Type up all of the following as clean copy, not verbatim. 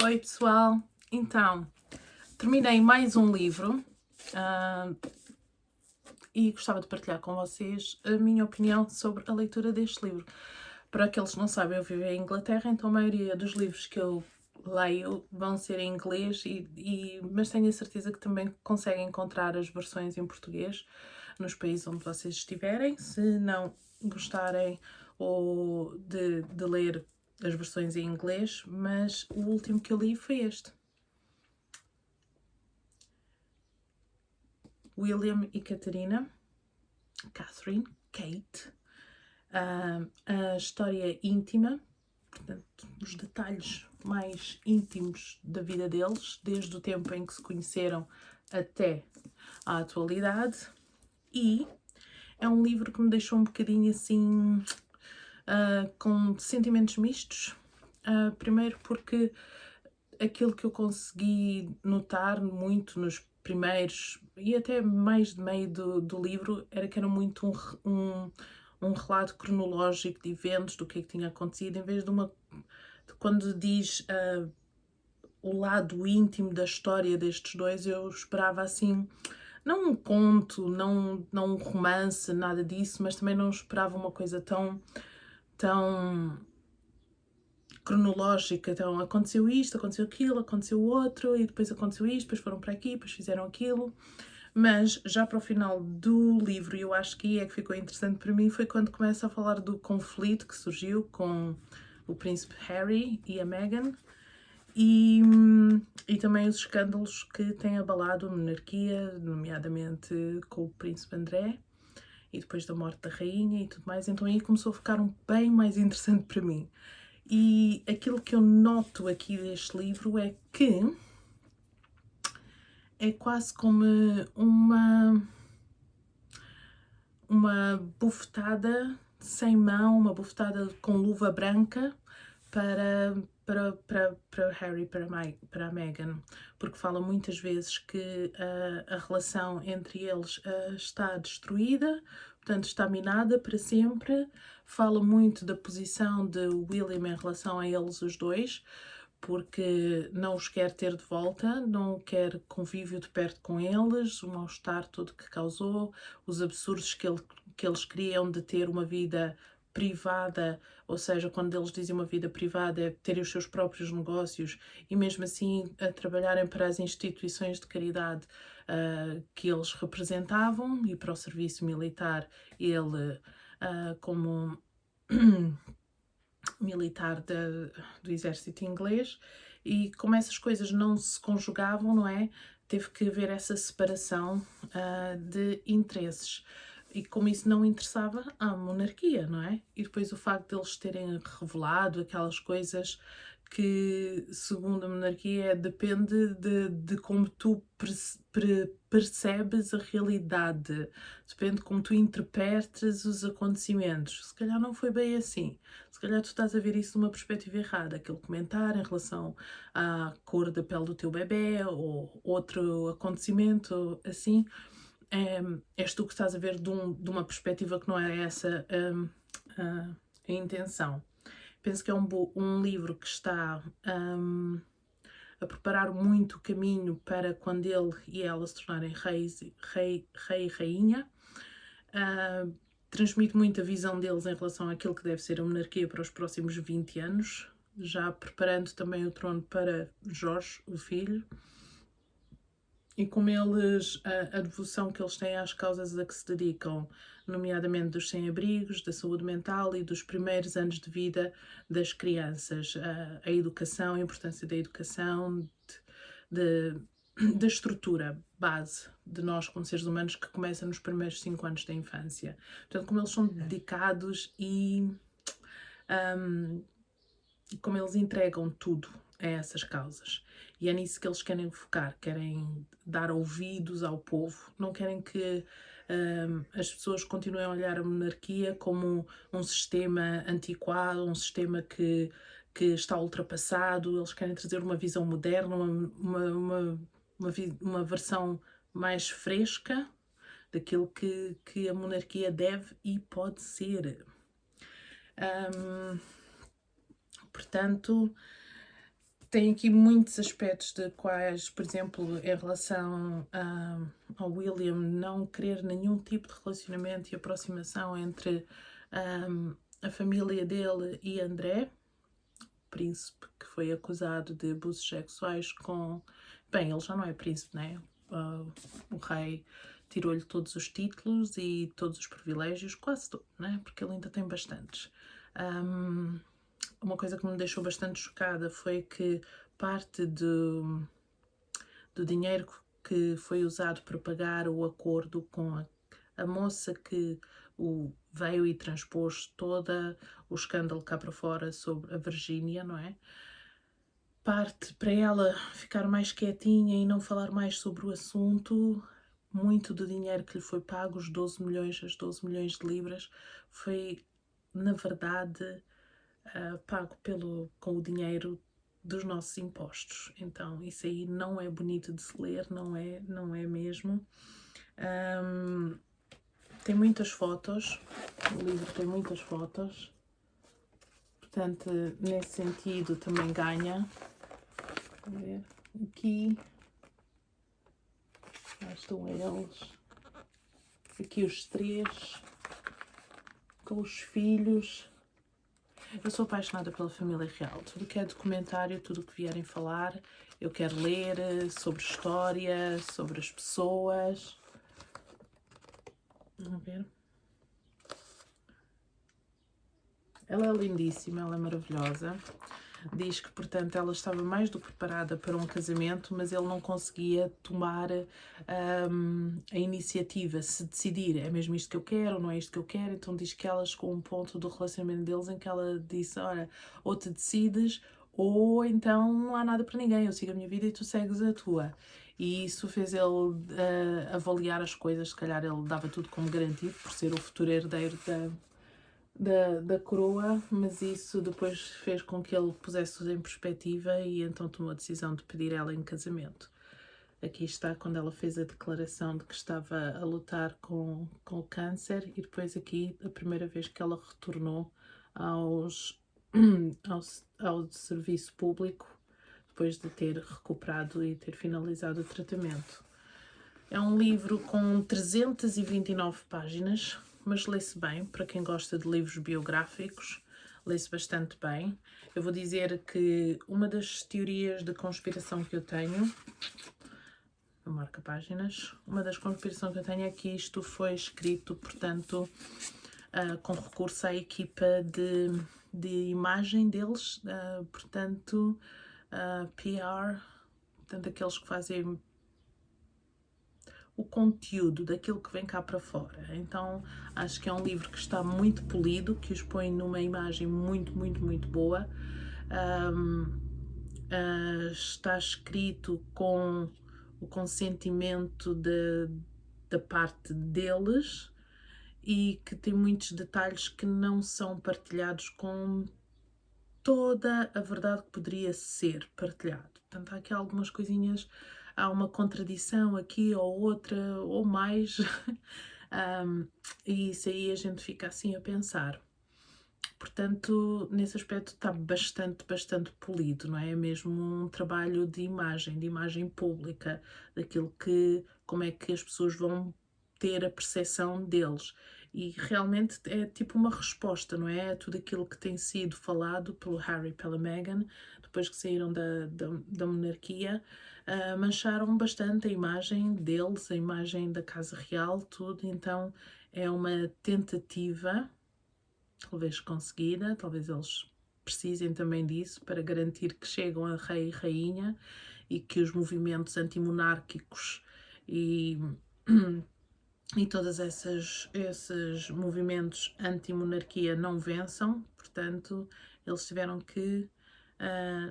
Oi pessoal, então terminei mais um livro e gostava de partilhar com vocês a minha opinião sobre a leitura deste livro. Para aqueles que não sabem, eu vivo em Inglaterra, então a maioria dos livros que eu leio vão ser em inglês, mas tenho a certeza que também conseguem encontrar as versões em português nos países onde vocês estiverem. Se não gostarem ou de ler as versões em inglês, mas o último que eu li foi este. William e Catherine, Kate, a história íntima, portanto, os detalhes mais íntimos da vida deles, desde o tempo em que se conheceram até à atualidade, e é um livro que me deixou um bocadinho assim, com sentimentos mistos. Primeiro porque aquilo que eu consegui notar muito nos primeiros e até mais de meio do livro era que era muito um relato cronológico de eventos, do que é que tinha acontecido, em vez de quando diz o lado íntimo da história destes dois, eu esperava assim, não um conto, não um romance, nada disso, mas também não esperava uma coisa tão cronológica. Então aconteceu isto, aconteceu aquilo, aconteceu outro, e depois aconteceu isto, depois foram para aqui, depois fizeram aquilo. Mas já para o final do livro, e eu acho que aí é que ficou interessante para mim, foi quando começa a falar do conflito que surgiu com o príncipe Harry e a Meghan, e também os escândalos que têm abalado a monarquia, nomeadamente com o príncipe André, e depois da morte da rainha e tudo mais. Então aí começou a ficar bem mais interessante para mim. E aquilo que eu noto aqui deste livro é que é quase como uma bufetada sem mão, uma bufetada com luva branca para Harry, para a Meghan, porque fala muitas vezes que a relação entre eles está destruída, portanto está minada para sempre. Fala muito da posição de William em relação a eles os dois, porque não os quer ter de volta, não quer convívio de perto com eles, o mal-estar todo que causou, os absurdos que eles criam de ter uma vida privada, ou seja, quando eles dizem uma vida privada é terem os seus próprios negócios e mesmo assim a trabalharem para as instituições de caridade que eles representavam, e para o serviço militar ele como militar do exército inglês, e como essas coisas não se conjugavam, não é? Teve que haver essa separação de interesses. E como isso não interessava à monarquia, não é? E depois o facto de eles terem revelado aquelas coisas que, segundo a monarquia, depende de como tu percebes a realidade, depende de como tu interpretes os acontecimentos. Se calhar não foi bem assim. Se calhar tu estás a ver isso de uma perspectiva errada, aquele comentário em relação à cor da pele do teu bebê ou outro acontecimento assim, és tu que estás a ver de uma perspectiva que não é essa a intenção. Penso que é um livro que está a preparar muito o caminho para quando ele e ela se tornarem rei e rainha. Transmite muito a visão deles em relação àquilo que deve ser a monarquia para os próximos 20 anos, já preparando também o trono para Jorge, o filho. E como eles, a devoção que eles têm às causas a que se dedicam, nomeadamente dos sem-abrigos, da saúde mental e dos primeiros anos de vida das crianças, a educação, a importância da educação, da estrutura base de nós como seres humanos, que começa nos primeiros 5 anos da infância. Portanto, como eles são dedicados e como eles entregam tudo a essas causas. E é nisso que eles querem focar, querem dar ouvidos ao povo, não querem que as pessoas continuem a olhar a monarquia como um sistema antiquado, um sistema que está ultrapassado. Eles querem trazer uma visão moderna, uma versão mais fresca daquilo que a monarquia deve e pode ser. Portanto, tem aqui muitos aspectos de quais, por exemplo, em relação ao William não querer nenhum tipo de relacionamento e aproximação entre a família dele e André, príncipe que foi acusado de abusos sexuais com... Bem, ele já não é príncipe, né? O rei tirou-lhe todos os títulos e todos os privilégios, quase todos, né? Porque ele ainda tem bastantes. Uma coisa que me deixou bastante chocada foi que parte do dinheiro que foi usado para pagar o acordo com a moça que veio e transpôs todo o escândalo cá para fora sobre a Virgínia, não é? Parte para ela ficar mais quietinha e não falar mais sobre o assunto. Muito do dinheiro que lhe foi pago, os 12 milhões, as 12 milhões de libras, foi, na verdade, pago com o dinheiro dos nossos impostos. Então, isso aí não é bonito de se ler, não é mesmo. Tem muitas fotos, o livro tem muitas fotos, portanto, nesse sentido também ganha. Vamos ver, aqui, lá estão eles, aqui os três, com os filhos. Eu sou apaixonada pela família real, tudo que é documentário, tudo que vierem falar, eu quero ler sobre história, sobre as pessoas. Vamos ver. Ela é lindíssima, ela é maravilhosa. Diz que, portanto, ela estava mais do que preparada para um casamento, mas ele não conseguia tomar a iniciativa, se decidir, é mesmo isto que eu quero ou não é isto que eu quero. Então diz que ela chegou a um ponto do relacionamento deles em que ela disse, olha, ou te decides ou então não há nada para ninguém, eu sigo a minha vida e tu segues a tua. E isso fez ele avaliar as coisas, se calhar ele dava tudo como garantido por ser o futuro herdeiro da coroa, mas isso depois fez com que ele pusesse tudo em perspectiva e então tomou a decisão de pedir ela em casamento. Aqui está quando ela fez a declaração de que estava a lutar com o câncer e depois aqui a primeira vez que ela retornou ao serviço público depois de ter recuperado e ter finalizado o tratamento. É um livro com 329 páginas, mas lê-se bem, para quem gosta de livros biográficos, lê-se bastante bem. Eu vou dizer que uma das teorias de conspiração que eu tenho, eu marco páginas, uma das conspirações que eu tenho é que isto foi escrito, portanto, com recurso à equipa de imagem deles, portanto, PR, portanto, aqueles que fazem o conteúdo daquilo que vem cá para fora. Então acho que é um livro que está muito polido, que os põe numa imagem muito, muito, muito boa. Está escrito com o consentimento da parte deles e que tem muitos detalhes que não são partilhados com toda a verdade que poderia ser partilhado. Portanto, há aqui algumas coisinhas, há uma contradição aqui ou outra ou mais, e isso aí a gente fica assim a pensar. Portanto, nesse aspecto está bastante, bastante polido, não é? É mesmo um trabalho de imagem pública, daquilo que, como é que as pessoas vão ter a percepção deles. E realmente é tipo uma resposta, não é? Tudo aquilo que tem sido falado pelo Harry e pela Meghan, depois que saíram da monarquia, mancharam bastante a imagem deles, a imagem da Casa Real, tudo. Então é uma tentativa, talvez conseguida, talvez eles precisem também disso para garantir que chegam a rei e rainha e que os movimentos antimonárquicos e todos esses movimentos anti-monarquia não vençam. Portanto, eles tiveram que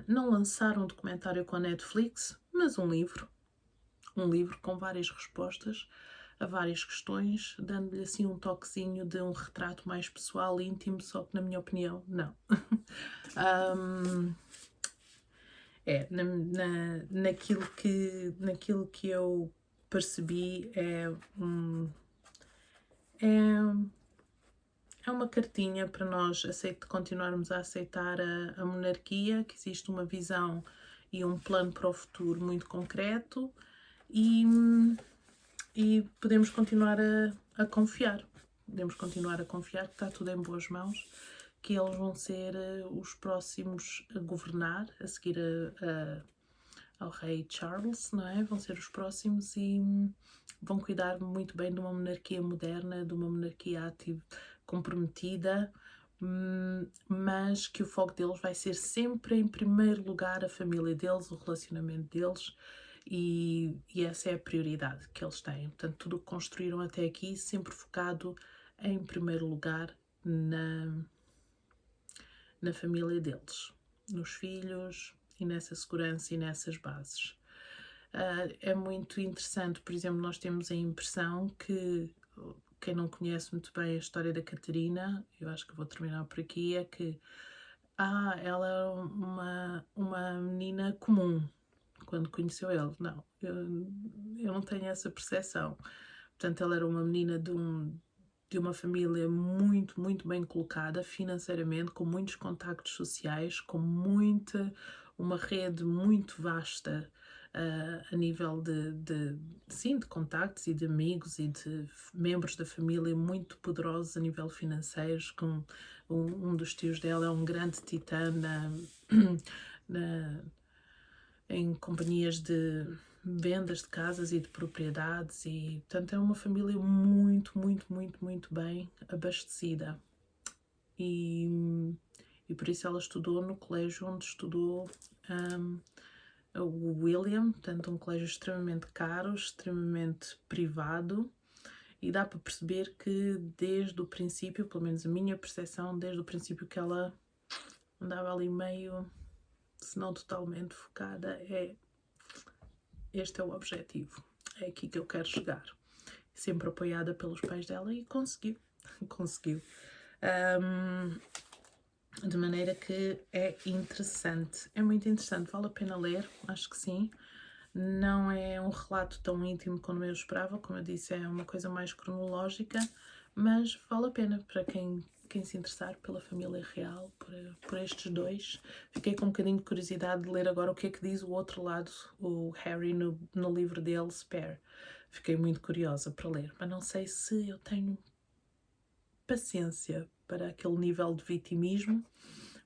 não lançar um documentário com a Netflix, mas um livro com várias respostas a várias questões, dando-lhe assim um toquezinho de um retrato mais pessoal, íntimo, só que na minha opinião, não. Naquilo que eu percebi é uma cartinha para nós continuarmos a aceitar a monarquia, que existe uma visão e um plano para o futuro muito concreto e podemos continuar a confiar. Podemos continuar a confiar que está tudo em boas mãos, que eles vão ser os próximos a governar, a seguir ao rei Charles, não é? Vão ser os próximos e vão cuidar muito bem de uma monarquia moderna, de uma monarquia ativa, comprometida, mas que o foco deles vai ser sempre em primeiro lugar a família deles, o relacionamento deles, e essa é a prioridade que eles têm. Portanto, tudo o que construíram até aqui sempre focado em primeiro lugar na família deles, nos filhos e nessa segurança e nessas bases. É muito interessante, por exemplo, nós temos a impressão que, quem não conhece muito bem a história da Catarina, eu acho que vou terminar por aqui, é que ela é uma menina comum quando conheceu ele. Não, eu não tenho essa percepção. Portanto, ela era uma menina de uma família muito, muito bem colocada financeiramente, com muitos contactos sociais, com uma rede muito vasta a nível sim, de contactos e de amigos e de membros da família muito poderosos a nível financeiro, com um dos tios dela é um grande titã em companhias de vendas de casas e de propriedades e, portanto, é uma família muito, muito, muito, muito bem abastecida. E por isso ela estudou no colégio onde estudou o William, portanto, um colégio extremamente caro, extremamente privado, e dá para perceber que desde o princípio, pelo menos a minha percepção, desde o princípio que ela andava ali meio, se não totalmente focada, este é o objetivo, é aqui que eu quero chegar. Sempre apoiada pelos pais dela e conseguiu. De maneira que é interessante, é muito interessante, vale a pena ler, acho que sim. Não é um relato tão íntimo como eu esperava, como eu disse, é uma coisa mais cronológica, mas vale a pena para quem se interessar pela família real, por estes dois. Fiquei com um bocadinho de curiosidade de ler agora o que é que diz o outro lado, o Harry, no livro dele, Spare. Fiquei muito curiosa para ler, mas não sei se eu tenho paciência para aquele nível de vitimismo,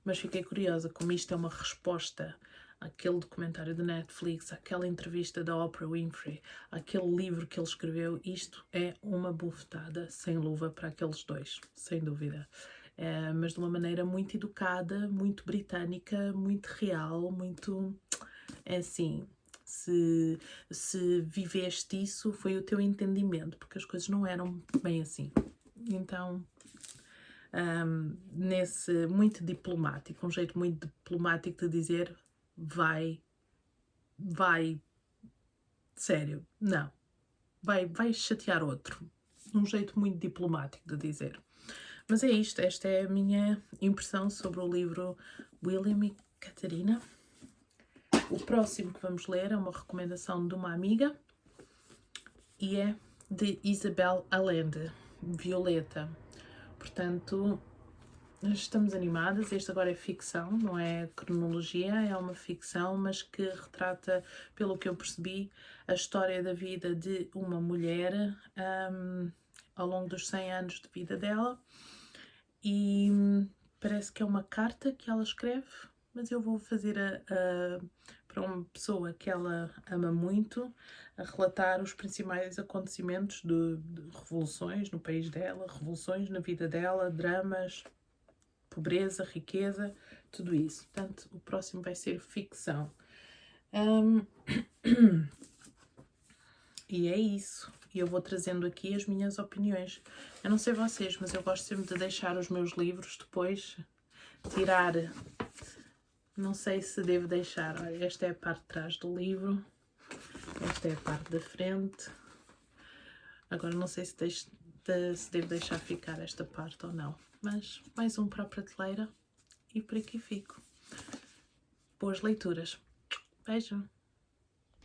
mas fiquei curiosa como isto é uma resposta àquele documentário da Netflix, àquela entrevista da Oprah Winfrey, àquele livro que ele escreveu. Isto é uma bufetada sem luva para aqueles dois, sem dúvida. Mas de uma maneira muito educada, muito britânica, muito real, muito... É assim, se viveste isso, foi o teu entendimento, porque as coisas não eram bem assim. Então, muito diplomático, um jeito muito diplomático de dizer vai, sério, não, vai chatear outro, um jeito muito diplomático de dizer. Mas é isto, esta é a minha impressão sobre o livro William e Catarina. O próximo que vamos ler é uma recomendação de uma amiga e é de Isabel Allende, Violeta. Portanto, estamos animadas. Este agora é ficção, não é cronologia, é uma ficção, mas que retrata, pelo que eu percebi, a história da vida de uma mulher ao longo dos 100 anos de vida dela. E parece que é uma carta que ela escreve, mas eu vou fazer para uma pessoa que ela ama muito, a relatar os principais acontecimentos de revoluções no país dela, revoluções na vida dela, dramas, pobreza, riqueza, tudo isso. Portanto, o próximo vai ser ficção. E é isso. E eu vou trazendo aqui as minhas opiniões. Eu não sei vocês, mas eu gosto sempre de deixar os meus livros depois, tirar... Não sei se devo deixar... Olha, esta é a parte de trás do livro. Esta é a parte da frente. Agora não sei se devo deixar ficar esta parte ou não. Mas mais um para a prateleira. E por aqui fico. Boas leituras. Beijo!